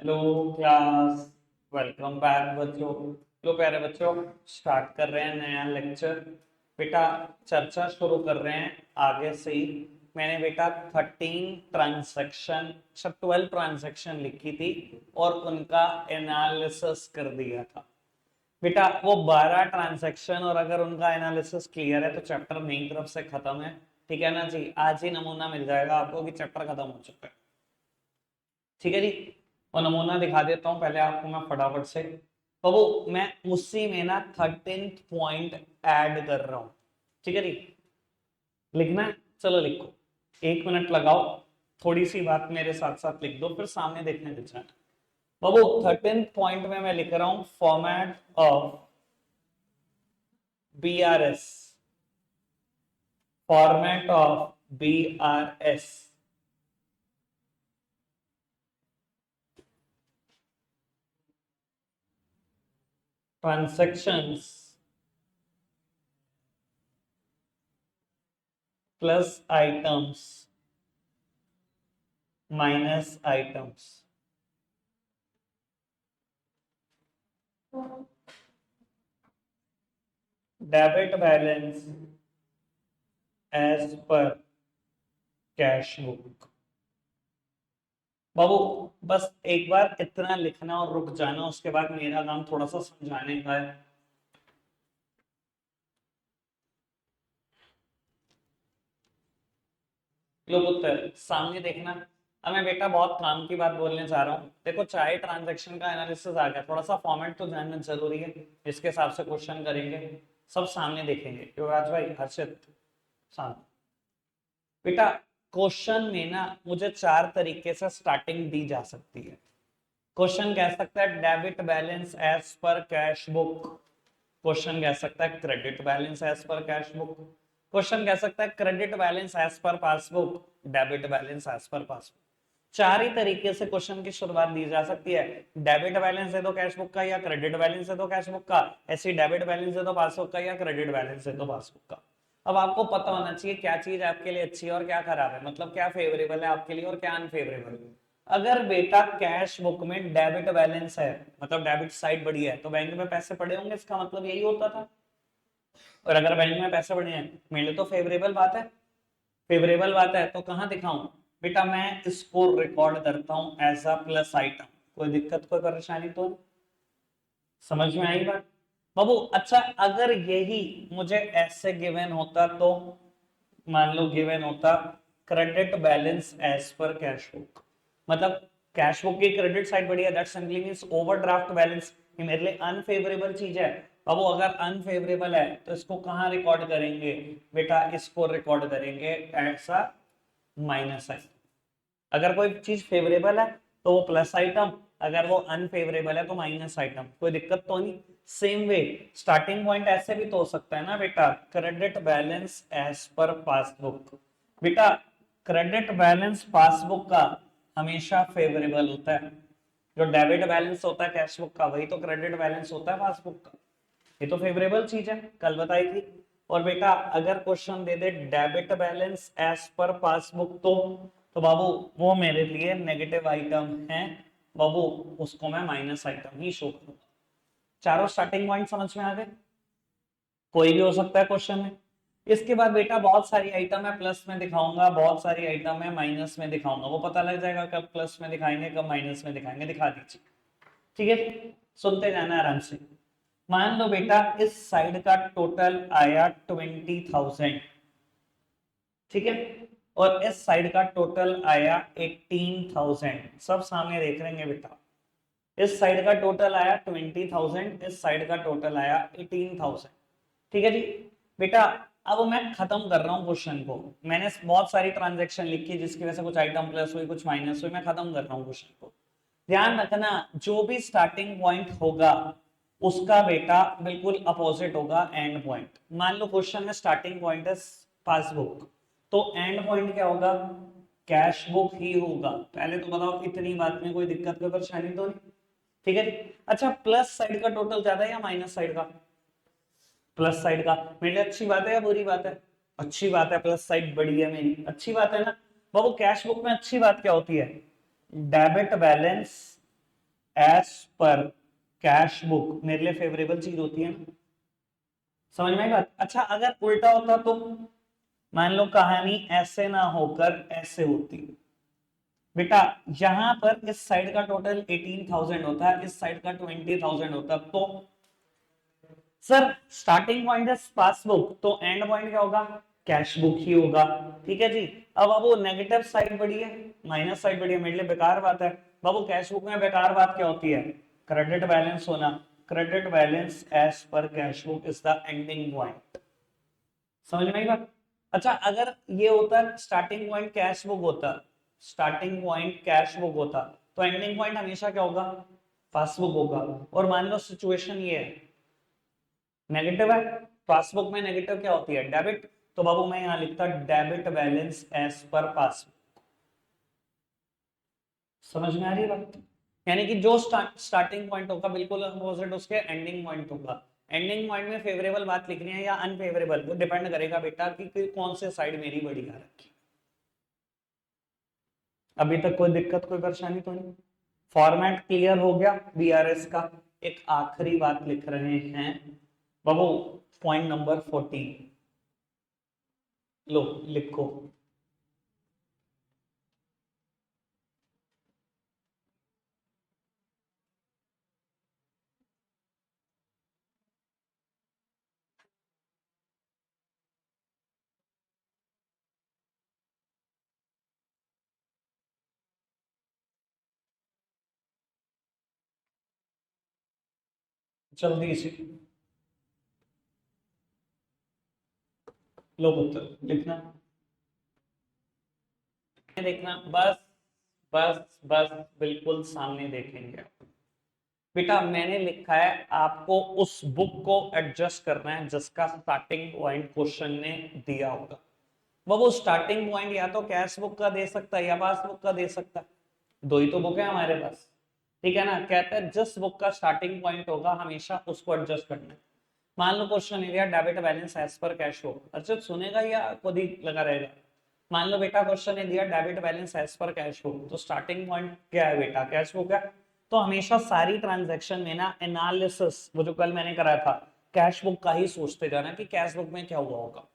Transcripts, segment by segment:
Hello class. Welcome back बच्चों। लो प्यारे बच्चों, स्टार्ट कर रहे हैं नया लेक्चर। बेटा चर्चा शुरू कर रहे हैं आगे से ही। मैंने बेटा 12 ट्रांजैक्शन लिखी थी और उनका एनालिसिस कर दिया था। बेटा वो 12 ट्रांजैक्शन और अगर उनका एनालिसिस क्लियर है तो चैप्टर मेरी तरफ से खत्म है। ठीक है ना जी, आज ही नमूना मिल जाएगा आपको कि चैप्टर खत्म हो चुका है। ठीक है जी, और नमूना दिखा देता हूं पहले आपको मैं फटाफट से। तो वो मैं उसी में ना 13th पॉइंट ऐड कर रहा हूं। ठीक है जी, लिखना है? चलो लिखो, 1 मिनट लगाओ, थोड़ी सी बात मेरे साथ साथ लिख दो फिर सामने देखने दिख जाए। बाबू 13th पॉइंट में मैं लिख रहा हूं format of BRS, format of BRS transactions plus items minus items. Debit balance as per cash book. बाबू बस एक बार इतना लिखना और रुक जाना, उसके बाद मेरा काम थोड़ा सा समझाने का है। लो पुत्र सामने देखना। अब मैं बेटा बहुत काम की बात बोलने जा रहा हूँ। देखो चाहे ट्रांजैक्शन का एनालिसिस आ गया, थोड़ा सा फॉर्मेट तो जानना जरूरी है, जिसके हिसाब से क्वेश्चन करेंगे। सब सामने देखेंगे। युवराज भाई, हर्षित, सामने। बेटा क्वेश्चन में ना मुझे 4 तरीके से स्टार्टिंग दी जा सकती है। क्वेश्चन कह सकता है debit balance as per cash book. Question कह सकता है credit balance as per cash book. Question कह सकता है credit balance as per passbook, debit balance as per passbook. 4 ही तरीके से क्वेश्चन की शुरुआत दी जा सकती है। डेबिट बैलेंस दे दो कैश बुक का या क्रेडिट बैलेंस दे दो कैश बुक का, ऐसी डेबिट बैलेंस दे दो पासबुक का या क्रेडिट बैलेंस दे दो पासबुक का। अब आपको पता होना चाहिए क्या चीज आपके लिए अच्छी है और क्या खराब है, मतलब क्या फेवरेबल है आपके लिए और क्या अनफेवरेबल है। अगर बेटा कैश बुक में डेबिट बैलेंस है, मतलब डेबिट साइड बड़ी है, तो बैंक में पैसे पड़े होंगे, इसका मतलब यही होता था। और अगर बैंक में पैसे बढ़े हैं, मेरे लिए तो फेवरेबल बात है। फेवरेबल बात है तो कहां दिखाऊं? बेटा मैं इसको रिकॉर्ड करता हूं एज अ प्लस आइटम। कोई दिक्कत कोई परेशानी तो नहीं? समझ में आई बात बाबू? अच्छा अगर यही मुझे ऐसे गिवन होता तो मान लो गिवन होता credit balance as per cash book, मतलब कैश बुक की क्रेडिट साइड बढ़िया, that simply means overdraft balance. ये मेरे लिए अनफेवरेबल चीज है। अब वो अगर अनफेवरेबल है तो इसको कहां रिकॉर्ड करेंगे? बेटा इसको रिकॉर्ड करेंगे एज अ माइनस आइटम। अगर कोई चीज फेवरेबल है तो वो प्लस आइटम, अगर वो अनफेवरेबल है तो माइनस आइटम। कोई दिक्कत तो नहीं? सेम वे स्टार्टिंग पॉइंट ऐसे भी तो हो सकता है ना बेटा, credit balance as per passbook. बेटा क्रेडिट बैलेंस पासबुक का हमेशा फेवरेबल होता है। जो डेबिट बैलेंस होता है कैश बुक का, वही तो क्रेडिट बैलेंस होता है पासबुक का। ये तो फेवरेबल चीज है, कल बताई थी। और बेटा अगर क्वेश्चन दे दे debit balance as per passbook, तो बाबू वो मेरे लिए नेगेटिव आइटम है। बाबू उसको मैं माइनस आइटम ही शो करूंगा। चारों स्टार्टिंग पॉइंट समझ में आ गए? कोई भी हो सकता है क्वेश्चन में। इसके बाद बेटा बहुत सारी आइटम है प्लस में दिखाऊंगा, बहुत सारी आइटम है माइनस में दिखाऊंगा। वो पता लग जाएगा कब प्लस में दिखाएंगे कब माइनस में दिखाएंगे, दिखा दीजिए। ठीक है, सुनते जाना आराम से। मान लो बेटा इस साइड का टोटल आया 20,000, ठीक है, और इस साइड का टोटल आया 18,000। सब सामने देख लेंगे बेटा। इस साइड का टोटल आया 20,000, इस साइड का टोटल आया 18,000। ठीक है जी। बेटा अब मैं खत्म कर रहा हूं क्वेश्चन को। मैंने बहुत सारी ट्रांजेक्शन लिखी जिसकी वजह से कुछ आइटम प्लस हुई कुछ माइनस हुई, मैं खत्म कर रहा हूं क्वेश्चन को। ध्यान रखना जो भी स्टार्टिंग पॉइंट होगा उसका बेटा बिल्कुल अपोजिट होगा एंड पॉइंट। मान लो क्वेश्चन में स्टार्टिंग पॉइंट है पासबुक, तो एंड पॉइंट क्या होगा? कैश बुक ही होगा। पहले तो बताओ इतनी बात में कोई दिक्कत कोई परेशानी तो नहीं? ठीक है। अच्छा प्लस साइड का टोटल ज्यादा है या माइनस साइड का? प्लस साइड का। मेरे लिए अच्छी बात है या बुरी बात है? अच्छी बात है, प्लस साइड बड़ी है मेरी, अच्छी बात है ना। बाबू कैश बुक में अच्छी बात क्या होती है? Debit balance as per cash book मेरे लिए फेवरेबल चीज होती है ना, समझ में आई बात। अच्छा अगर उल्टा होता तो, मान लो कहानी ऐसे ना होकर ऐसे होती, बेटा यहां पर इस साइड का टोटल 18,000 होता है, इस साइड का 20,000 होता है, तो सर स्टार्टिंग पॉइंट है पासबुक, तो एंड पॉइंट क्या होगा, कैश बुक ही होगा। ठीक है जी। अब वो नेगेटिव साइड बड़ी है, माइनस साइड बड़ी है, मेरे लिए बेकार बात है बाबू। कैश बुक में बेकार बात क्या होती है, क्रेडिट बैलेंस होना। Credit balance as per cash book is the ending point, समझ में आई बात। अच्छा अगर ये होता स्टार्टिंग पॉइंट कैश बुक होता, स्टार्टिंग पॉइंट कैश बुक होता, तो एंडिंग पॉइंट हमेशा क्या होगा, पासबुक होगा। और मान लो सिचुएशन ये है, नेगेटिव है, पासबुक में नेगेटिव क्या होती है, डेबिट, तो बाबू मैं यहां लिखता debit balance as per passbook. समझ में आ रही है बात। यानी कि जो स्टार्टिंग पॉइंट होगा बिल्कुल अपोजिट उसके एंडिंग पॉइंट होगा। एंडिंग पॉइंट में फेवरेबल बात लिखनी है या अनफेवरेबल, वो डिपेंड करेगा बेटा कि कौन से साइड मेरी बड़ी आ रखी। अभी तक कोई दिक्कत कोई परेशानी तो नहीं, फॉर्मेट क्लियर हो गया बीआरएस का। एक आखिरी बात लिख रहे हैं बाबू, पॉइंट नंबर 14, लो लिखो। जल्दी से लो पुत्र लिखना, देखना बस, बस बस बिल्कुल सामने देखेंगे। बेटा मैंने लिखा है आपको उस बुक को एडजस्ट करना है जिसका स्टार्टिंग पॉइंट क्वेश्चन ने दिया होगा। वो स्टार्टिंग पॉइंट या तो कैश बुक का दे सकता है या पासबुक का दे सकता है, दो ही तो बुक है हमारे पास। ठीक है ना, कहते हैं जिस बुक का स्टार्टिंग पॉइंट होगा हमेशा उसको एडजस्ट करना है। मान लो question area debit balance as per cash book, Arshit सुनेगा या खुद ही लगा रहेगा। मान लो बेटा क्वेश्चन ने दिया debit balance as per cash book, तो स्टार्टिंग पॉइंट क्या है बेटा, कैश बुक है। तो हमेशा सारी ट्रांजैक्शन में ना एनालिसिस, वो जो कल मैंने कराया था, कैश बुक का ही सोचते जाना कि कैश बुक में क्या हुआ होगा,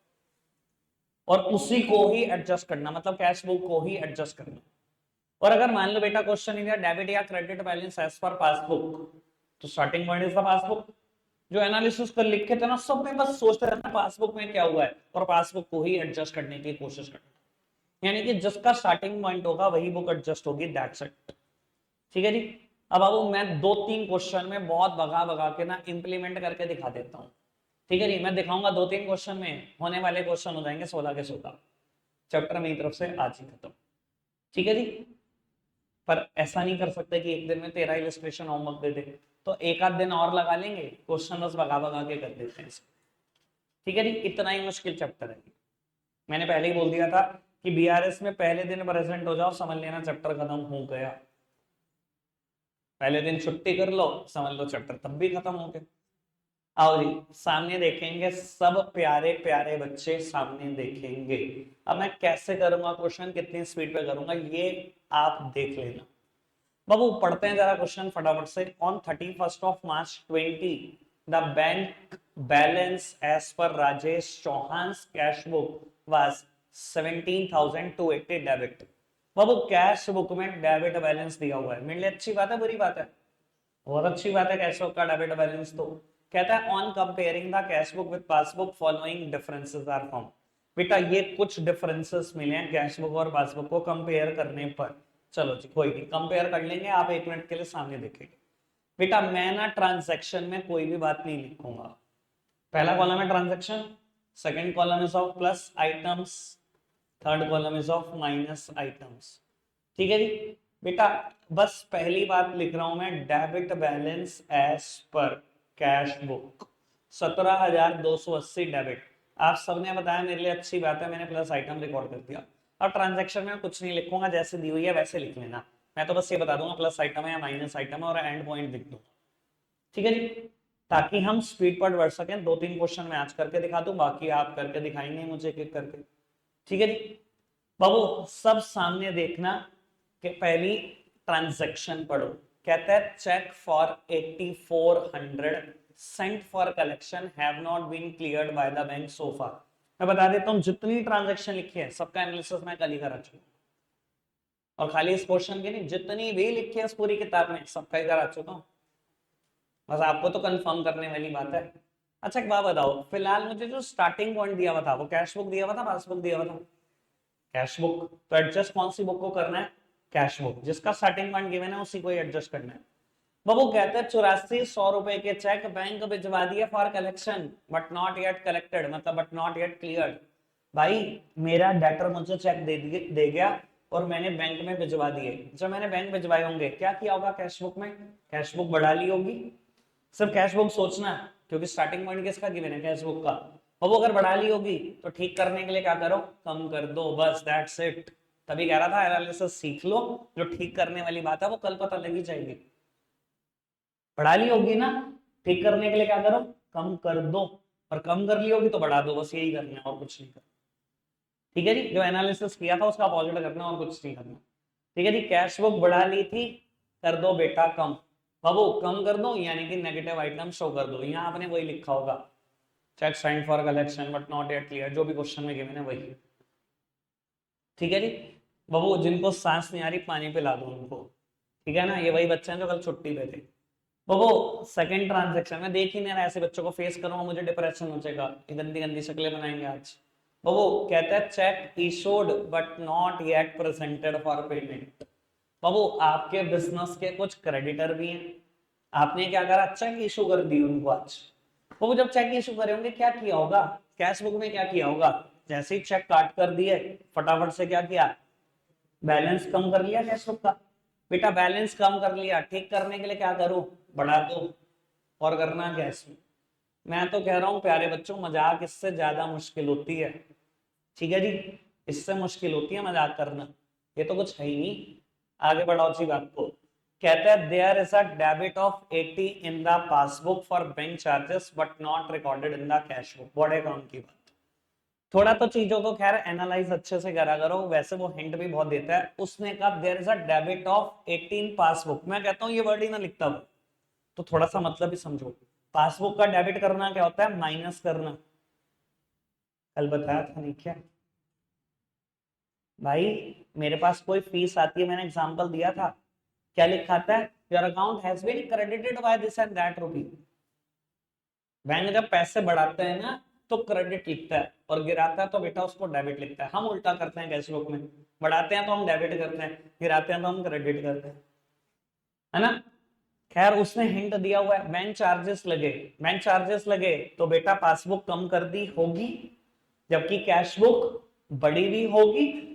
और उसी को ही एडजस्ट करना, मतलब कैश बुक को ही एडजस्ट करना। और अगर मान लो बेटा क्वेश्चन इंडिया डेबिट या credit balance as per passbook, तो starting point is the passbook. जो एनालिसिस कर लिखे थे ना सब में बस सोचते रहना पासबुक में क्या हुआ है, और पासबुक को ही एडजस्ट करने की कोशिश करना। यानी कि जिसका स्टार्टिंग पॉइंट होगा वही बुक एडजस्ट होगी, दैट्स इट। ठीक है जी। अब अब मैं दो तीन क्वेश्चन में बहुत भगा भगा के ना इंप्लीमेंट करके दिखा देता हूँ। ठीक है जी, मैं दिखाऊंगा दो तीन क्वेश्चन में होने वाले क्वेश्चन हो जाएंगे 16 के 16, चैप्टर मेरी तरफ से आज ही खत्म। ठीक है जी। पर ऐसा नहीं कर सकते कि एक दिन में 13 इलस्ट्रेशन होमवर्क दे दे, तो एक आध दिन और लगा लेंगे, क्वेश्चन बस भगा भगा के कर देते हैं। ठीक है जी, इतना ही मुश्किल चैप्टर है। मैंने पहले ही बोल दिया था कि बीआरएस में पहले दिन प्रेजेंट हो जाओ, समझ लेना चैप्टर खत्म हो गया। पहले दिन छुट्टी कर लो, समझ लो चैप्टर तब भी खत्म हो गया। आओ जी सामने देखेंगे, सब प्यारे प्यारे बच्चे सामने देखेंगे। अब मैं कैसे करूंगा क्वेश्चन, कितनी स्पीड पे करूंगा, ये आप देख लेना। बाबू पढ़ते हैं जरा क्वेश्चन फटाफट से। On 31st of March 20 the bank balance as per Rajesh Chauhan cash book was 17,280 debit. बाबू कैश बुक में डेबिट बैलेंस दिया हुआ है, मेरे लिए अच्छी बात है बुरी बात है, बहुत अच्छी बात है कैश बुक का डेबिट बैलेंस। तो कहता है on comparing the cash book with passbook following differences are found. बेटा ये कुछ डिफरेंसेस मिले हैं कैश बुक और पासबुक को कंपेयर करने पर। चलो जी कोई नहीं, कंपेयर कर लेंगे, आप एक मिनट के लिए सामने देखेंगे। बेटा मैं ना ट्रांजैक्शन में कोई भी बात नहीं लिखूंगा। पहला कॉलम है transaction, second column is of plus items, third column is of minus items. ठीक है जी। बेटा बस पहली बात लिख रहा हूं मैं, debit balance as per cash book 17,280 debit. आप सबने बताया मेरे लिए अच्छी बात है, मैंने प्लस आइटम रिकॉर्ड कर दिया। अब ट्रांजैक्शन में कुछ नहीं लिखूंगा, जैसे दी हुई है वैसे लिख लेना। मैं तो बस ये बता दूंगा प्लस आइटम है या माइनस आइटम है, और एंड पॉइंट लिख दूंगा। ठीक है जी, ताकि हम स्पीड पर बढ़ सकें। दो तीन क्वेश्चन मैं आज करके दिखा दूं, बाकी आप करके दिखाएंगे मुझे एक एक करके। ठीक है जी। बाबू सब सामने देखना कि पहली ट्रांजैक्शन पढ़ो, कहता है cheque for 8400 sent for collection have not been cleared by the bank so far. मैं बता देता हूँ जितनी ट्रांजैक्शन लिखी है सबका एनालिसिस मैं कल ही करा चुका हूँ, और खाली इस क्वेश्चन की नहीं, जितनी भी लिखी है इस पूरी किताब में सबका ही करा चुका हूँ, बस आपको तो कंफर्म करने वाली बात है। अच्छा एक बात बताओ, फिलहाल मुझे जो स्टार्टिंग पॉइंट दिया हुआ था वो कैश बुक दिया हुआ था, पासबुक दिया हुआ था? Cash book. तो एडजस्ट कौन सी बुक को करना है? Cash book. जिसका स्टार्टिंग पॉइंट गिवन है उसी को ही एडजस्ट करना है। वो कहते हैं 8400 के चेक बैंक भिजवा दिए for collection but not yet collected, मतलब बट नॉट येट क्लियर्ड। भाई मेरा डेटर मुझे चेक दे गया और मैंने बैंक में भिजवा दिए। जब मैंने बैंक भिजवाए होंगे क्या किया होगा कैश बुक में? कैश बुक बढ़ा ली होगी। सिर्फ कैश बुक सोचना, क्योंकि स्टार्टिंग पॉइंट किसका गिवन है? कैश बुक का। और वो अगर बढ़ा ली होगी तो ठीक करने के लिए क्या करो? कम कर दो, बस दैट्स इट। तभी कह रहा था एनालिसिस सीख लो, जो ठीक करने वाली बात है वो कल पता लगी जाएगी। बढ़ा ली होगी ना, ठीक करने के लिए क्या करो? कम कर दो, और कम कर ली होगी तो बढ़ा दो, बस यही करना है और कुछ नहीं करना। ठीक है जी, जो एनालिसिस किया था उसका अपोजिट करना और कुछ नहीं करना। ठीक है जी, कैश बुक बढ़ा ली थी, कर दो बेटा कम। बाबू कम कर दो यानी कि नेगेटिव आइटम शो कर दो। यहाँ आपने वही लिखा होगा, cheque sign for collection but not yet clear, जो भी क्वेश्चन में गिवन है वही। ठीक है जी, बाबू जिनको सांस नहीं आ रही पानी पिला दो उनको। ठीक है ना, ये वही बच्चे हैं जो कल छुट्टी पे थे। वो सेकंड ट्रांजैक्शन में देख ही नहीं रहा, ऐसे बच्चों को फेस करूंगा मुझे डिप्रेशन हो जाएगा, ये गंदी गंदी शक्लें बनाएंगे आज। वो कहता है cheque issued but not yet presented for payment. बाबू आपके बिजनेस के कुछ क्रेडिटर भी हैं, आपने क्या करा? चेक इशू कर दी उनको आज। वो जब चेक इशू करे होंगे क्या किया होगा? कैश बुक में क्या किया होगा? जैसे ही चेक काट कर दिए फटाफट से क्या किया? बैलेंस कम कर लिया कैश बुक का। बेटा बैलेंस कम कर लिया, ठीक करने के लिए क्या करूं? बढ़ा दो, और करना क्या इसमें? मैं तो कह रहा हूं प्यारे बच्चों, मजाक इससे ज्यादा मुश्किल होती है। ठीक है जी, इससे मुश्किल होती है मजाक करना, ये तो कुछ है ही नहीं। आगे बढ़ाओ जी बात को। कहता है there is a debit of 80 in the passbook for bank charges but not recorded in the cash book. बड़े काम की बात। थोड़ा तो चीजों को खैर एनालाइज अच्छे से करा करो, वैसे वो हिंट भी बहुत देता है। उसने कहा there is a debit of 18 passbook. मैं कहता हूँ ये वर्ड ही ना लिखता हूँ तो थोड़ा सा मतलब ही समझो। पासबुक का डेबिट करना क्या होता है? माइनस करना। कल बताया था नहीं क्या भाई? मेरे पास कोई फीस आती है, मैंने एग्जांपल दिया था, क्या लिखा आता है? Your account has been credited by this and that rupee. Bank जब पैसे बढ़ाते हैं ना तो क्रेडिट लिखता है, और गिराता है तो बेटा उसको डेबिट लिखता है। हम उल्टा करते हैं कैश बुक में, बढ़ाते हैं तो हम डेबिट करते हैं, गिराते हैं तो हम क्रेडिट करते हैं, है ना? खैर उसने हिंट दिया हुआ है बैंक चार्जेस लगे। बैंक चार्जेस लगे तो बेटा पासबुक कम कर दी होगी, जबकि कैश बुक बड़ी भी होगी।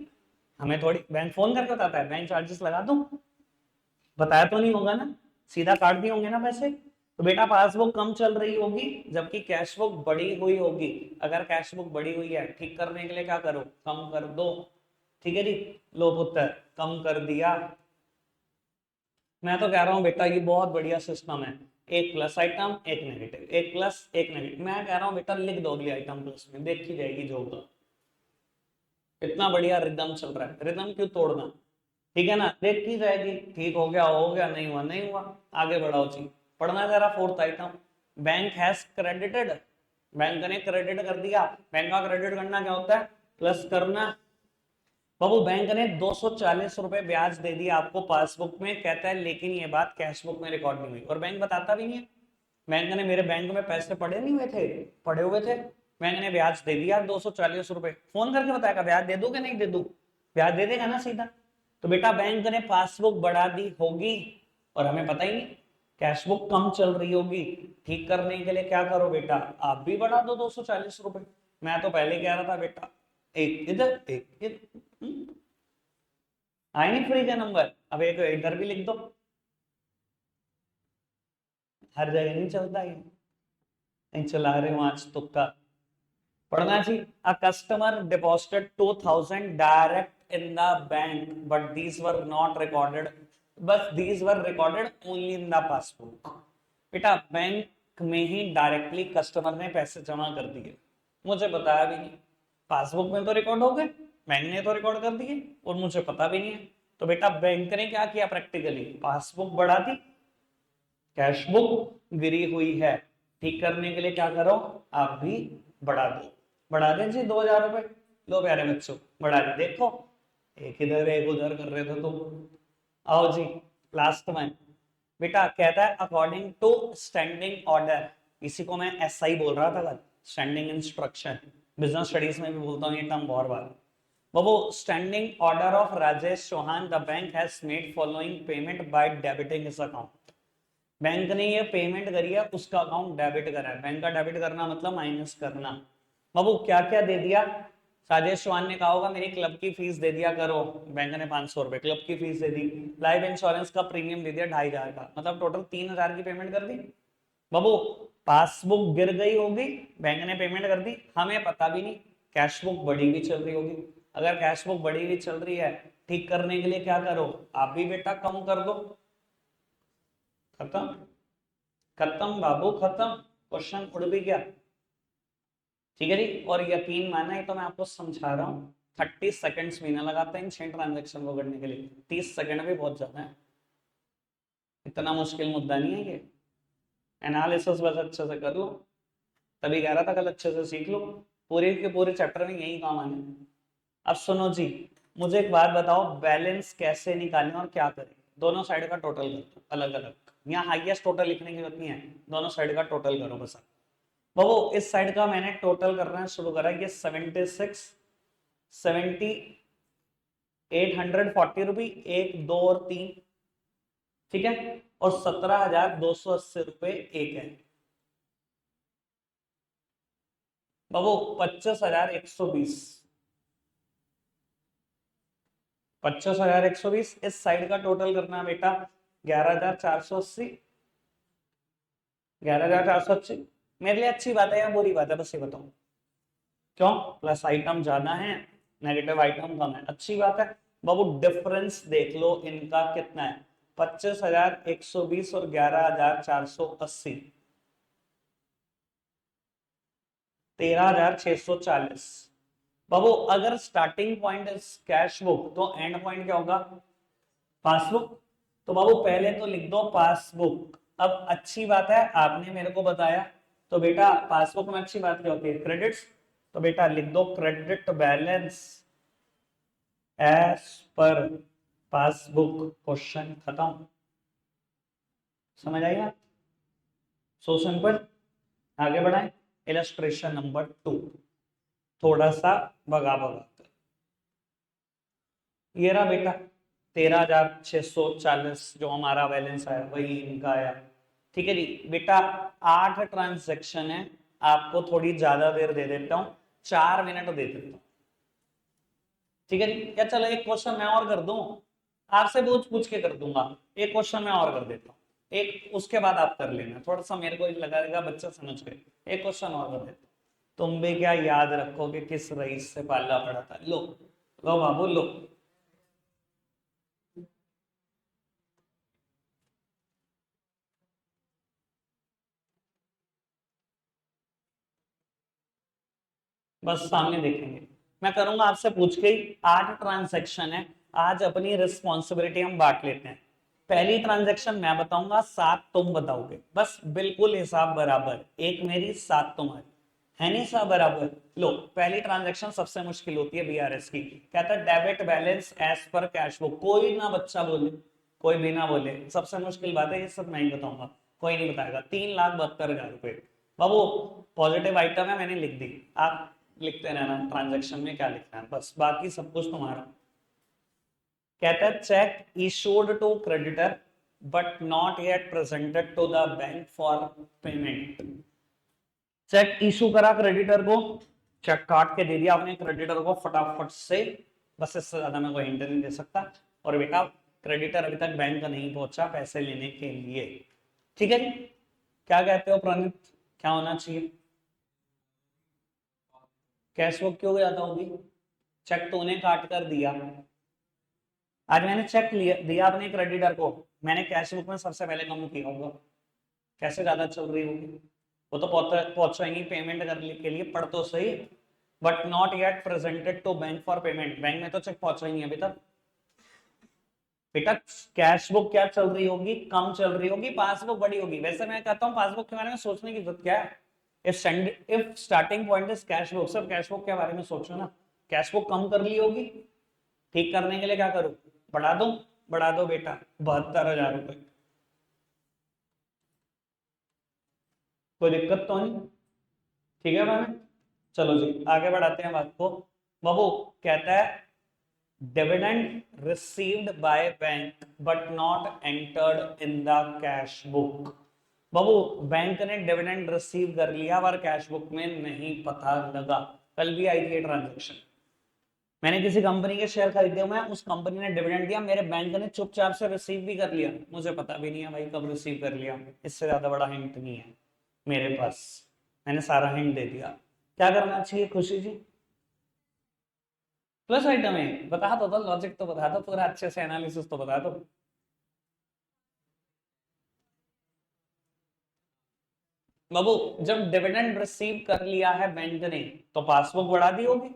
हमें थोड़ी बैंक फोन करके बताता है बैंक चार्जेस लगा दूं? बताया तो नहीं होगा ना, सीधा काट दिए होंगे ना पैसे। तो बेटा पासबुक कम चल रही होगी जबकि कैश बुक बड़ी हुई होगी। अगर कैश बुक बड़ी हुई है, ठीक करने के लिए क्या करो? कम कर दो। ठीक है जी, लो पुत्र कम कर दिया। मैं तो कह रहा हूं बेटा ये बहुत बढ़िया सिस्टम है, एक प्लस आइटम एक नेगेटिव, एक प्लस एक नेगेटिव। मैं कह रहा हूं बेटा लिख दो अगली आइटम प्लस में, देखी जाएगी जो होगा। इतना बढ़िया रिदम चल रहा है, रिदम क्यों तोड़ना? ठीक है ना, देखी जाएगी, ठीक हो गया, नहीं हुआ नहीं हुआ। आगे बढ़ाओ जी, पढ़ना जरा fourth item. Bank has credited, bank ने क्रेडिट कर दिया। बैंक का क्रेडिट करना क्या होता है? प्लस करना। बाबू बैंक ने 240 रुपए ब्याज दे दिया आपको पासबुक में, कहता है लेकिन ये बात कैश बुक में रिकॉर्ड नहीं हुई, और बैंक बताता भी नहीं है। बैंक ने मेरे बैंक में पैसे पड़े नहीं हुए थे? पड़े हुए थे। बैंक ने ब्याज दे दिया 240 रुपए, फोन करके बताएगा ब्याज दे दू कि नहीं दे दू? ब्याज दे देगा ना सीधा। तो बेटा बैंक ने पासबुक बढ़ा दी होगी, और हमें पता ही नहीं, कैश बुक कम चल रही होगी। ठीक करने के लिए क्या करो बेटा? आप भी बढ़ा दो 240 रुपए। मैं तो पहले कह रहा था बेटा एक इधर एक इधर। आए नहीं फ्री का नंबर, अब एक इधर भी लिख दो। हर जगह नहीं चलता ये, नहीं चला रहे हो आज तुक्का। पढ़ना जी। A customer deposited 2000 direct in the bank but these were not recorded, बस these were recorded only in the passbook. बेटा बैंक में ही डायरेक्टली कस्टमर ने पैसे जमा कर दिए, मुझे बताया भी नहीं। पासबुक में तो रिकॉर्ड हो गए, बैंक ने तो रिकॉर्ड कर दिए और मुझे पता भी नहीं है। तो बेटा बैंक ने क्या किया प्रैक्टिकली, पासबुक बढ़ा दी, कैश बुक गिरी हुई है, ठीक करने के लिए क्या करो, आप भी बढ़ा दो। बढ़ा दें जी 2,000 रुपए, लो प्यारे बच्चों बढ़ा दी, देखो एक इधर एक उधर कर रहे थे तुम। आओ जी लास्ट में बेटा कहता है अकॉर्डिंग टू स्टैंडिंग ऑर्डर, इसी को मैं एसआई बोल रहा था कल, स्टैंडिंग इंस्ट्रक्शन, बिजनेस स्टडीज में भी बोलता हूँ ये टर्म बहुत बार। बाबू standing order of Rajesh Chauhan, the bank has made following payment by debiting his account, bank ने ये पेमेंट करी है, उसका अकाउंट डेबिट करा है, बैंक का डेबिट करना मतलब माइनस करना। बाबू क्या क्या दे दिया, राजेश चौहान ने कहा होगा मेरी क्लब की फीस दे दिया करो, बैंक ने 500 रुपए क्लब की फीस दे दी, लाइफ इंश्योरेंस का प्रीमियम दे दिया 2,500 का, मतलब टोटल 3,000 की पेमेंट कर दी। बाबू पासबुक गिर गई होगी, बैंक ने पेमेंट कर दी, हमें पता भी नहीं, कैश बुक बढ़ी हुई चल रही होगी, अगर कैश बुक बढ़ी हुई चल रही है, ठीक करने के लिए क्या करो, आप भी बेटा कम कर दो, खत्म, खत्म बाबू खत्म, क्वेश्चन उड़ भी गया। ठीक है जी, और यकीन माना है तो मैं आपको समझा रहा हूँ, 30 सेकंड्स भी ना लगाते हैं इन 6 ट्रांजेक्शन को करने के लिए, 30 सेकंड भी बहुत ज्यादा है, इतना मुश्किल मुद्दा नहीं है ये, एनालिसिस बस अच्छे से कर लो, तभी कह रहा था कल अच्छे से सीख लो, पूरे के पूरे चैप्टर में यही काम आने। अब सुनो जी, मुझे एक बात बताओ, बैलेंस कैसे निकालें और क्या करें, दोनों साइड का टोटल करो अलग अलग, यहाँ हाईएस्ट टोटल लिखने की जरूरत नहीं है, दोनों साइड का टोटल करो बस। बाबू इस साइड का मैंने टोटल करना शुरू करा, ये 76 70 840 रुपी, 1 2 और 3, ठीक है, और 17,280 रुपए एक है। बाबू 25,120, 25,120 इस साइड का टोटल करना बेटा 11,480, 11,480 मेरे लिए अच्छी बात है या बुरी बात है, बस ये बताओ, क्यों, प्लस आइटम ज्यादा है नेगेटिव आइटम कम है, अच्छी बात है। बाबू डिफरेंस देख लो इनका कितना है, 25,120 और 11,480, 13,640। बाबू अगर स्टार्टिंग पॉइंट कैश बुक तो एंड पॉइंट क्या होगा, पासबुक, तो बाबू पहले तो लिख दो पासबुक। अब अच्छी बात है आपने मेरे को बताया, तो बेटा पासबुक में अच्छी बात क्या होती है, क्रेडिट्स, तो बेटा लिख दो credit balance as per passbook, question खत्म, समझ आएगा, सो सिंपल। आगे बढ़ाएं, इलस्ट्रेशन नंबर 2, थोड़ा सा भगा भगा कर, ये रहा बेटा 13,640 जो हमारा बैलेंस आया वही इनका आया, ठीक है जी बेटा, 8 ट्रांजैक्शन है, आपको थोड़ी ज्यादा देर दे देता हूं, 4 मिनट दे देता हूं, ठीक है जी, या चलो एक क्वेश्चन मैं और कर दूं, आपसे पूछ पूछ के कर दूंगा, एक क्वेश्चन मैं और कर देता हूँ, एक उसके बाद आप कर लेना, थोड़ा सा मेरे को लगेगा बच्चा समझ गए, एक क्वेश्चन और कर देता हूँ, तुम भी क्या याद रखोगे किस रईस से पाला पड़ा था, लो लो बाबू लो, बस सामने देखेंगे, मैं करूंगा आपसे पूछ के ही, 8 ट्रांजैक्शन है, आज अपनी रिस्पॉन्सिबिलिटी हम बांट लेते हैं, पहली ट्रांजैक्शन मैं बताऊंगा, 7 तुम बताओगे, बस बिल्कुल हिसाब बराबर, एक मेरी 7 तुम्हारी, है नहीं सब बराबर। लो पहली ट्रांजैक्शन सबसे मुश्किल होती है बीआरएस की, कहता है debit balance as per cash book, कोई ना बच्चा बोले, कोई भी ना बोले, सबसे मुश्किल बात है, ये सब मैं ही बताऊंगा, कोई नहीं बताएगा, 3,72,000 रुपए। बाबू पॉजिटिव आइटम है मैंने लिख दी, आप लिखते रहना ट्रांजैक्शन में क्या लिखना है, बस बाकी सब कुछ तुम्हारा। कहता है cheque issued to creditor but not yet presented to the bank for payment, cheque issue करा क्रेडिटर को, चेक काट के दे दिया आपने क्रेडिटर को फटाफट से, बस इससे ज्यादा मैं कोई हिंट नहीं दे सकता, और बेटा क्रेडिटर अभी तक बैंक नहीं पहुंचा पैसे लेने के लिए, ठीक है जी, क्या कहते हो प्रणीत, क्या होना चाहिए, कैश बुक क्यों ज्यादा होगी, चेक तो उन्हें काट कर दिया, आज मैंने चेक लिया दिया अपने क्रेडिटर को, मैंने कैश बुक में सबसे पहले कम किया होगा, कैसे ज्यादा चल रही होगी, वो तो पहुंचेंगी पेमेंट करने के लिए, पढ़ तो सही, but not yet presented to bank for payment, bank में तो चेक पहुंचा ही नहीं अभी तक, बेटा कैश बुक क्या चल रही होगी, कम चल रही होगी, पासबुक बड़ी होगी। वैसे मैं कहता हूँ पासबुक के बारे में सोचने की जरूरत क्या है, if starting point is cash book, सिर्फ कैश बुक के बारे में सोचो ना। कैश बुक कम कर ली होगी, ठीक करने के लिए क्या करूं, बढ़ा दो, बढ़ा दो बेटा 72,000 रुपए, कोई दिक्कत तो नहीं, ठीक है मैम। चलो जी आगे बढ़ाते हैं बात को। बाबू कहता है dividend received by bank but not entered in the cash book. Babu bank ने डिविडेंड रिसीव कर लिया पर कैश बुक में नहीं पता लगा। कल भी आई थी ट्रांजेक्शन, मैंने किसी कंपनी के शेयर खरीदे हुए हैं, उस कंपनी ने डिविडेंड दिया, मेरे बैंक ने चुपचाप से रिसीव भी कर लिया, मुझे पता भी नहीं है भाई कब रिसीव कर लिया। इससे ज्यादा बड़ा हिंट नहीं है मेरे पास, मैंने सारा हिंट दे दिया। क्या करना चाहिए खुशी जी, प्लस आइटम है, बता दो, लॉजिक तो बता दो, पूरा अच्छे से एनालिसिस तो बता दो। बाबू जब डिविडेंड रिसीव कर लिया है बैंक ने तो पासबुक बढ़ा दी होगी,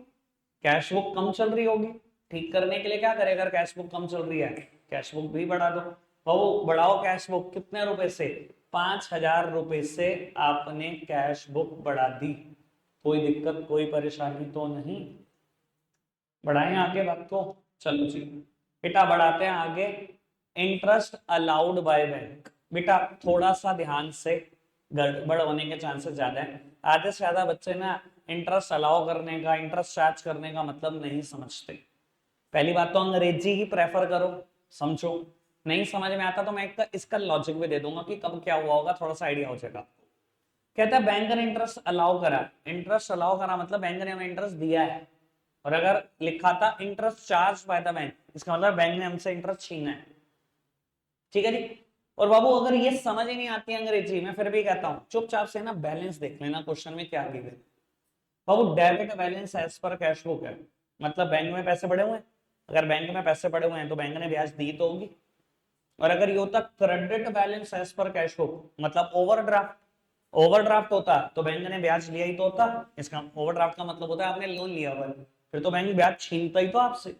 कैश बुक कम चल रही होगी, ठीक करने के लिए क्या करे, अगर कैश बुक कम चल रही है कैश बुक भी बढ़ा दो। बाबू बढ़ाओ कैश बुक कितने रुपए से, 5,000 रुपए से आपने कैश बुक बढ़ा दी, कोई दिक्कत कोई परेशानी तो नहीं। बढ़ाएं आगे बात को, चलो जी बेटा बढ़ाते हैं आगे। इंटरेस्ट अलाउड बाय बैंक, बेटा थोड़ा सा ध्यान से, गड़बड़ होने के चांसेस ज्यादा है। आधे से ज्यादा बच्चे ना इंटरेस्ट अलाउ करने का, इंटरेस्ट चार्ज करने का मतलब नहीं समझते। पहली बात तो अंग्रेजी ही प्रेफर करो, समझो। नहीं समझ में आता तो मैं इसका लॉजिक भी दे दूंगा कि कब क्या हुआ होगा, थोड़ा सा आइडिया हो जाएगा। कहता है बैंक ने इंटरेस्ट अलाउ करा, इंटरेस्ट अलाउ करा मतलब बैंक ने हमें इंटरेस्ट दिया है, और अगर लिखा था interest charge by the bank, इसका मतलब बैंक ने हमसे इंटरेस्ट छीना है, ठीक है जी। और बाबू अगर ये समझ ही नहीं आती अंग्रेजी, मैं फिर भी कहता हूँ चुपचाप से ना बैलेंस देख लेना क्वेश्चन में क्या गिवन। बाबू debit balance as per cash book है, मतलब बैंक में पैसे पड़े हुए हैं, अगर बैंक में पैसे पड़े हुए हैं तो बैंक ने ब्याज दी तो होगी। और अगर ये होता credit balance as per cash book मतलब ओवरड्राफ्ट, ओवरड्राफ्ट होता तो बैंक ने ब्याज लिया ही तो होता। इसका ओवरड्राफ्ट का मतलब होता है आपने लोन लिया हुआ है, फिर तो बैंक ब्याज छीनता ही तो आपसे।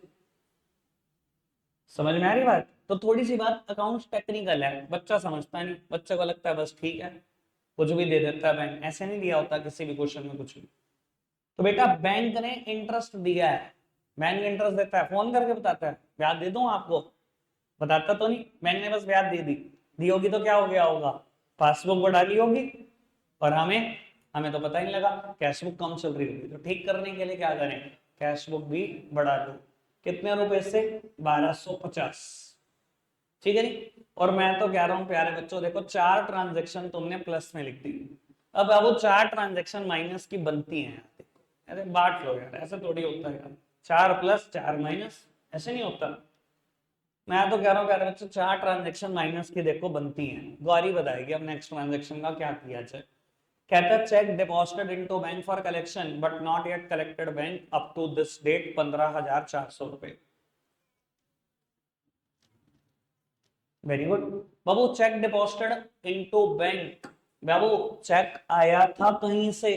समझ में आ रही बात, तो थोड़ी सी बात अकाउंट्स टेक्निकल है, बच्चा समझता नहीं, बच्चे को लगता है बस ठीक है कुछ भी दे देता है बैंक, ऐसे नहीं दिया होता किसी भी क्वेश्चन में कुछ भी। तो बेटा बैंक ने इंटरेस्ट दिया है, बैंक इंटरेस्ट देता है, फोन करके बताता है ब्याज दे दूं आपको, बताता तो नहीं, बैंक ने बस ब्याज दे दी, दी होगी तो क्या हो गया होगा, पासबुक बढ़ा ली होगी, और हमें हमें तो पता ही नहीं लगा, कैश बुक कम चल रही होगी, तो ठीक करने के लिए क्या करें, कैश बुक भी बढ़ा दो, कितने रुपए से, 1250, ठीक है जी। और मैं तो कह रहा हूँ प्यारे बच्चों देखो 4 ट्रांजेक्शन तुमने प्लस में लिख दी, अब वो 4 ट्रांजेक्शन माइनस की बनती हैं, अरे बांट लो यार, ऐसा थोड़ी होता है यार, 4 प्लस 4 माइनस, ऐसे नहीं होता। मैं तो कह रहा हूँ प्यारे बच्चों 4 ट्रांजेक्शन माइनस की देखो बनती हैं, गौरी बताएगी अब नेक्स्ट ट्रांजेक्शन का क्या किया जाए। कहता है cheque deposited into bank for collection but not yet collected bank up to this date 15,400 रुपए। वेरी गुड बाबू, चेक डिपॉजिटेड इनटू बैंक, बाबू चेक आया था कहीं से,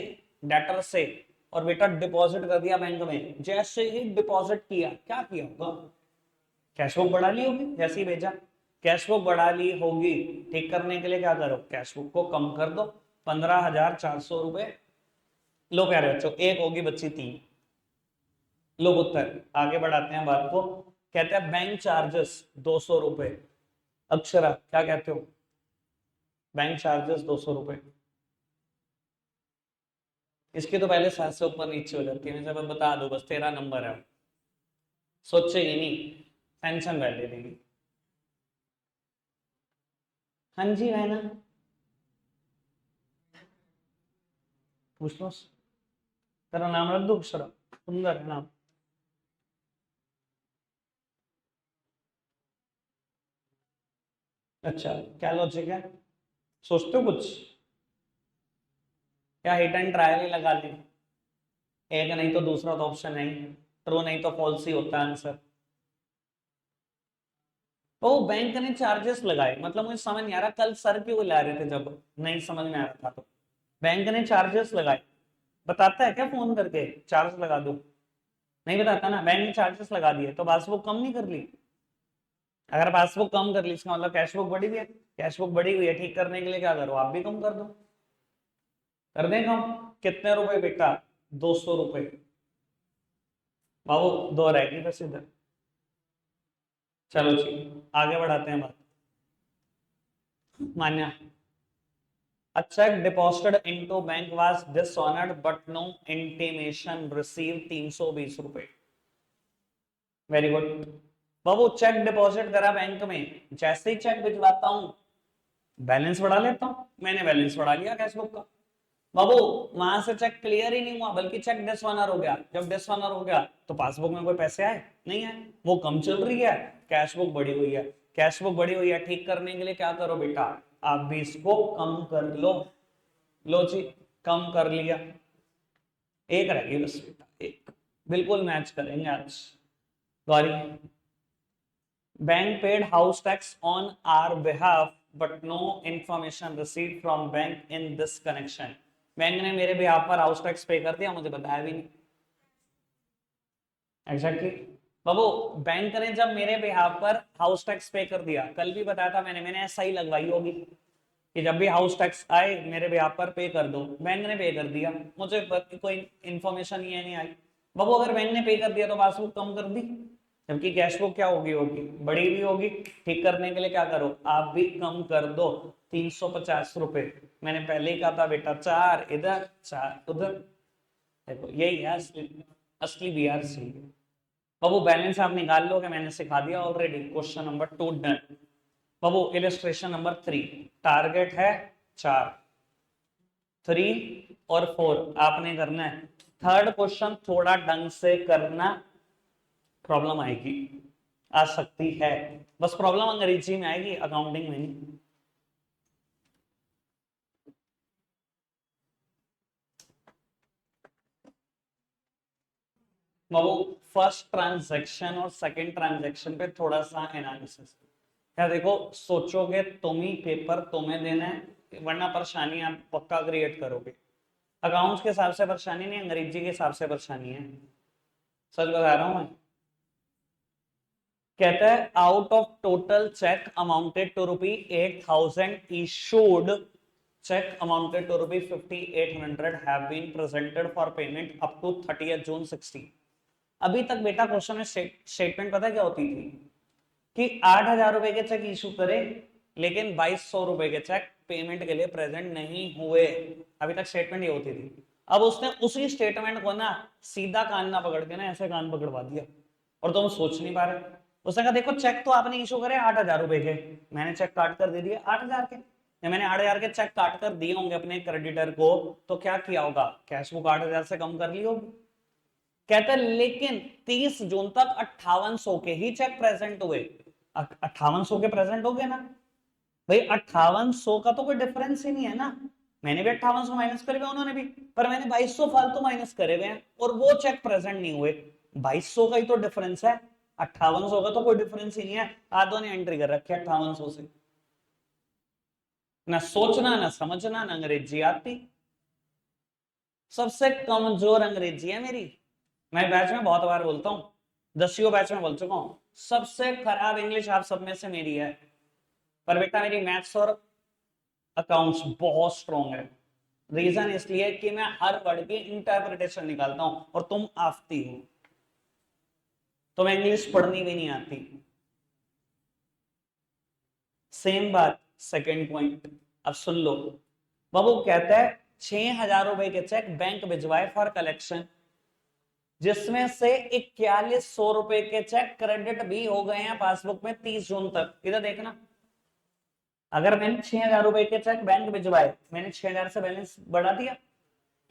डेटर से, और बेटा डिपॉजिट कर दिया बैंक में, जैसे ही डिपॉजिट किया क्या किया होगा, कैश बुक बढ़ा ली होगी, जैसे ही भेजा कैश बुक बढ़ा ली होगी, ठीक करने के लिए क्या करो, कैश बुक को कम कर दो, 15,400 रुपए। लो प्यारे बच्चों एक होगी बच्ची 3, लो उत्तर। आगे बढ़ाते हैं बात को, कहते हैं बैंक चार्जेस 200 रुपए, अक्षरा क्या कहते हो, बैंक चार्जेस 200 रुपए, इसकी तो पहले 7 से ऊपर नीचे हो जाती है, मैं बता दो बस 13 नंबर है, सोचेगी नहीं, टेंशन बैठे देगी। हाँ जी है ना, पूछ लो, तेरा नाम रख दो अक्षरा, सुंदर है नाम। अच्छा क्या लॉजिक है, सोचते हो कुछ, क्या हिट एंड ट्रायल ही लगा लें, एक नहीं तो दूसरा तो ऑप्शन है, ट्रू नहीं तो फॉल्स ही होता है आंसर। तो बैंक ने चार्जेस लगाए मतलब मुझे समझ नहीं आ रहा कल सर क्यों ला रहे थे जब नहीं समझ में आ रहा था, तो बैंक ने चार्जेस लगाए, बताता है क्या फोन करके चार्ज लगा दो, नहीं बताता ना, बैंक ने चार्जेस लगा दिए तो पासबुक कम नहीं कर ली, अगर पासबुक कम कर ली इसका मतलब कैश बुक बढ़ी हुई है, कैश बुक बढ़ी हुई है, ठीक करने के लिए क्या करो, आप भी कम कर दो। कर दें कम? कितने रुपए बेटा? 200 रुपए। बाबू दो रहेगी बस इधर। चलो जी, आगे बढ़ाते हैं बात। मान्या, a check deposited into bank was dishonored but no intimation received, 320 रुपए। वेरी गुड बाबू, चेक डिपॉजिट करा बैंक में, जैसे ही चेक भिजवाता हूं बैलेंस बढ़ा लेता हूं, मैंने बैलेंस बढ़ा लिया कैशबुक का। बाबू वहां से चेक क्लियर ही नहीं हुआ बल्कि चेक डिसऑनर हो गया। जब डिसऑनर हो गया तो पासबुक में कोई पैसे आए नहीं आए, वो कम चल रही है, कैशबुक बढ़ी हुई है। कैशबुक बढ़ी हुई है, ठीक करने के लिए क्या करो बेटा, आप भी इसको कम कर लो। लो जी, कम कर लिया। एक रहेगी बस बेटा, एक। बिल्कुल मैच करेंगे आज। Gauri, bank paid house tax on our behalf but no information received from bank in this connection. Bank ने मेरे बिहाफ पर हाउस टैक्स पे कर दिया, मुझे बताया भी नहीं। एग्जैक्टली बाबू, बैंक ने जब मेरे बिहाफ पर हाउस टैक्स पे कर दिया, कल भी बताया था मैंने ऐसा ही लगवाई होगी कि जब भी हाउस टैक्स आए मेरे बिहाफ पर पे कर दो। बैंक ने पे कर दिया, मुझे कोई इंफॉर्मेशन ये नहीं आई। बाबू अगर बैंक ने पे कर दिया तो पासबुक कम कर दी, जबकि कैश बुक क्या होगी, होगी बड़ी भी होगी। ठीक करने के लिए क्या करो, आप भी कम कर दो, 350 रुपए। मैंने पहले ही कहा था बेटा, चार इधर चार उधर। देखो यही है असली, असली बिहार से। बाबू बैलेंस आप निकाल लो, मैंने सिखा दिया ऑलरेडी। Question number 2 done. बाबू इलिस्ट्रेशन नंबर 3, टारगेट है 4, 3 और 4 आपने करना है। थर्ड क्वेश्चन थोड़ा ढंग से करना, प्रॉब्लम आएगी, आ सकती है। बस प्रॉब्लम अंग्रेजी में आएगी, अकाउंटिंग में नहीं। बाबू फर्स्ट ट्रांजैक्शन और सेकंड ट्रांजैक्शन पे थोड़ा सा एनालिसिस। क्या देखो, सोचोगे तुम ही, पेपर तुम्हें देना है, वरना परेशानी आप पक्का क्रिएट करोगे। अकाउंट्स के हिसाब से परेशानी नहीं, अंग्रेजी के हिसाब से परेशानी है, सच बता रहा हूं मैं। कहता है out of total cheque amounted to ₹8,000 issued, check amounted to ₹5,800 have been presented for payment up to 30th June 16। अभी तक बेटा क्वेश्चन में स्टेटमेंट पता क्या होती थी कि 8,000 रुपए के चेक इशू करे लेकिन 2,200 रुपए के चेक पेमेंट के लिए प्रेजेंट नहीं हुए। अभी तक स्टेटमेंट ये होती थी। अब उसने उसी स्टेटमेंट को ना सीधा कान ना पकड़ के ना ऐसे कान पकड़वा दिया, और तुम सोच नहीं पा रहे। उसने कहा देखो चेक तो आपने इशू करे 8,000 रुपए के, मैंने चेक काट कर दे दिए 8,000 के। मैंने 8,000 के चेक काट कर दिए होंगे अपने क्रेडिटर को, तो क्या किया होगा, कैश बुक 8,000 से कम कर ली होगी। कहते हैं लेकिन 30 जून तक 5,800 के ही चेक प्रेजेंट हुए। 5,800 के प्रेजेंट हो गए ना भाई, 5,800 का तो कोई डिफरेंस ही नहीं है ना। मैंने भी 5,800 माइनस करे हुए, उन्होंने भी, पर मैंने 2,200 फालतू माइनस करे हुए हैं और वो चेक प्रेजेंट नहीं हुए। 2,200 का ही तो डिफरेंस है, 5,800 का तो कोई डिफरेंस ही नहीं है। आधों ने एंट्री कर रखी है 5,800 से। ना सोचना ना समझना ना अंग्रेजी आती, सबसे कमजोर अंग्रेजी है मेरी। मैं बैच में बहुत बार बोलता हूँ, 10वीं बैच में बोल चुका हूँ, सबसे खराब इंग्लिश आप सब में से मेरी है। पर बेटा मेरी मैथ्स और अकाउंट्स बहुत स्ट्रॉन्ग है। रीजन इसलिए कि मैं हर वर्ड की इंटरप्रिटेशन निकालता हूं और तुम आफती हो, तुम्हें इंग्लिश पढ़नी भी नहीं आती। सेम बात सेकंड पॉइंट, अब सुन लो। बाबू कहता है 6,000 रुपए के चेक बैंक भिजवाए फॉर कलेक्शन, जिसमें से 4,100 रुपए के चेक क्रेडिट भी हो गए हैं पासबुक में 30 जून तक। इधर देखना, अगर मैंने 6,000 रुपए के चेक बैंक भिजवाए, मैंने 6,000 से बैलेंस बढ़ा दिया।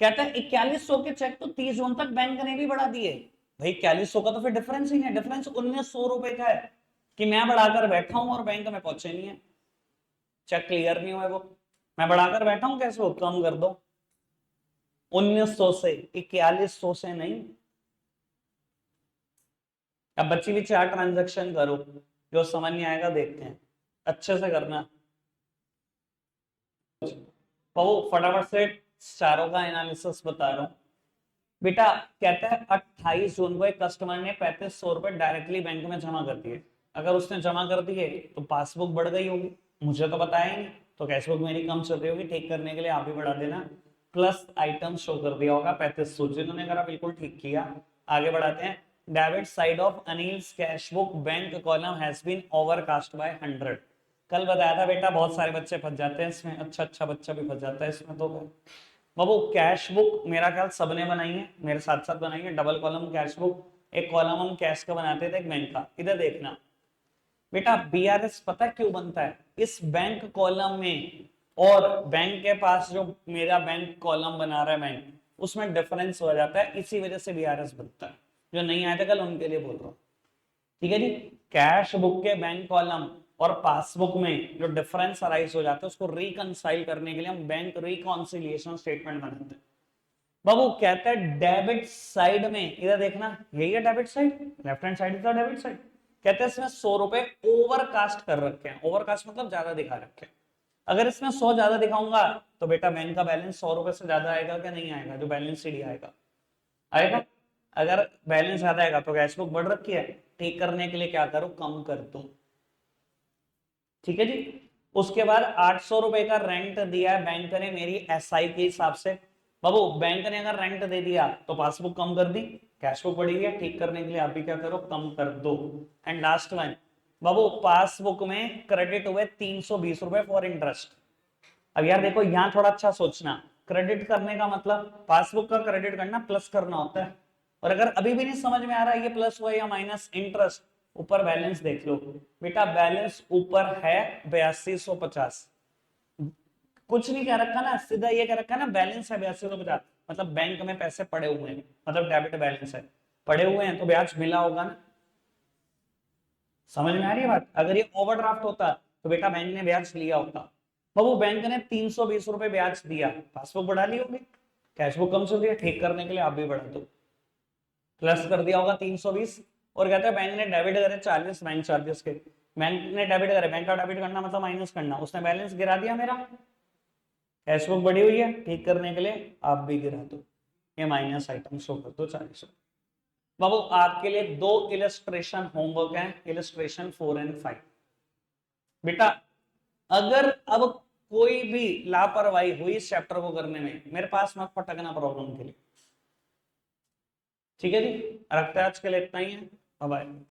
कहता है 4,100 के चेक तो 30 जून तक बैंक ने भी बढ़ा दिए। भाई 4,100 का तो फिर डिफरेंस ही नहीं है, डिफरेंस 1,900 रुपए का है कि मैं बढ़ाकर बैठा हूं और बैंक में पहुंचे नहीं है, चेक क्लियर नहीं हुआ वो। मैं बढ़ाकर बैठा हूं, कैसे हो, कम कर दो 1,900 से, 4,100 से नहीं। अब बच्ची भी 4 ट्रांजेक्शन करो, जो समझ नहीं आएगा देखते हैं, अच्छे से करना। तो फटाफट से चारों का एनालिसिस बता रहा हूं बेटा। कहता है 28 जून को एक कस्टमर ने 3,500 रुपए डायरेक्टली बैंक में जमा कर दिए। अगर उसने जमा कर दिए तो पासबुक बढ़ गई होगी, मुझे तो पता है नहीं, तो कैश बुक मेरी कम चल रही होगी, ठीक करने के लिए आप भी बढ़ा देना। प्लस आइटम शो कर दिया होगा 3500, जिन्होंने करा बिल्कुल ठीक किया। आगे बढ़ाते हैं। Debit side of Anil's cash book bank column has been overcast by 100। कल बताया था बेटा बहुत सारे बच्चे फंस जाते हैं इसमें, अच्छा अच्छा बच्चा भी फंस जाता है इसमें। तो बाबू कैश बुक मेरा ख्याल सबने बनाई है, मेरे साथ साथ बनाई है, डबल कॉलम कैश बुक। एक कॉलम हम कैश का बनाते थे, एक बैंक का। इधर देखना बेटा, बीआरएस पता क्यों बनता है इस बैंक कॉलम में, और बैंक के पास जो मेरा बैंक कॉलम बना रहा है बैंक, उसमें डिफरेंस हो जाता है, इसी वजह से बीआरएस बनता है। जो नहीं आया था कल उनके लिए बोल रहा हूं, ठीक है जी। कैश बुक के बैंक कॉलम और पासबुक में जो डिफरेंस अराइज हो जाता है, उसको रिकंसाइल करने के लिए हम बैंक रिकॉन्सिलिएशन स्टेटमेंट बनाते हैं। बाबू कहता है डेबिट साइड में, इधर देखना, यही है debit side, left hand side is the debit side. कहते हैं इसमें 100 रुपए ओवरकास्ट कर रखे हैं, ओवरकास्ट मतलब ज्यादा दिखा रखे हैं। अगर इसमें 100 ज्यादा दिखाऊंगा तो बेटा बैंक का बैलेंस 100 रुपए से ज्यादा आएगा क्या? नहीं आएगा, जो बैलेंस शीट आएगा आएगा। अगर बैलेंस ज्यादा आएगा तो कैश बुक बढ़ रखी है, ठीक करने के लिए क्या करो, कम कर दो, ठीक है जी। उसके बाद 800 रुपए का रेंट दिया है बैंक ने मेरी एसआई के हिसाब से। बाबू बैंक ने अगर रेंट दे दिया तो पासबुक कम कर दी, कैश बुक बढ़ी है, ठीक करने के लिए आप भी क्या करो, कम कर दो। And last one, Babu passbook में क्रेडिट हुए 320 रुपए फॉर इंटरेस्ट। अब यार देखो यहां थोड़ा अच्छा सोचना, क्रेडिट करने का मतलब पासबुक का क्रेडिट करना प्लस करना होता है। और अगर अभी भी नहीं समझ में आ रहा है ये प्लस हुआ या माइनस, इंटरेस्ट ऊपर बैलेंस देख लो बेटा, बैलेंस ऊपर है 8250। कुछ नहीं कह रखा ना, सीधा ये कह रखा ना बैलेंस है 8250, मतलब बैंक में पैसे पड़े हुए हैं, मतलब डेबिट बैलेंस है, पड़े हुए हैं तो ब्याज मिला होगा ना। समझ में आ रही है बात? अगर ये ओवरड्राफ्ट होता तो बेटा बैंक ने ब्याज लिया होता। बाबू बैंक ने 320 रुपए ब्याज दिया, पासबुक बढ़ा ली होगी, कैश बुक कम चल रही है, ठीक करने के लिए आप भी बढ़ा दो, प्लस कर दिया होगा 320। और कहते हैं बैंक ने डेबिट करे चार्जेस, बैंक चार्जेस के, बैंक ने डेबिट करे, बैंक का डेबिट करना मतलब माइनस करना, उसने बैलेंस गिरा दिया मेरा, कैश बुक बढ़ी हुई है, ठीक करने के लिए आप भी गिरा दो, ये माइनस आइटम शो कर दो 40। बाबू आपके लिए दो इलस्ट्रेशन होमवर्क है, इलस्ट्रेशन 4 एंड 5। बेटा अगर अब कोई भी लापरवाही हुई इस चैप्टर को करने में, मेरे पास मत पटकना प्रॉब्लम के लिए, ठीक है जी। रखते हैं आज के लिए इतना ही है, बाय बाय।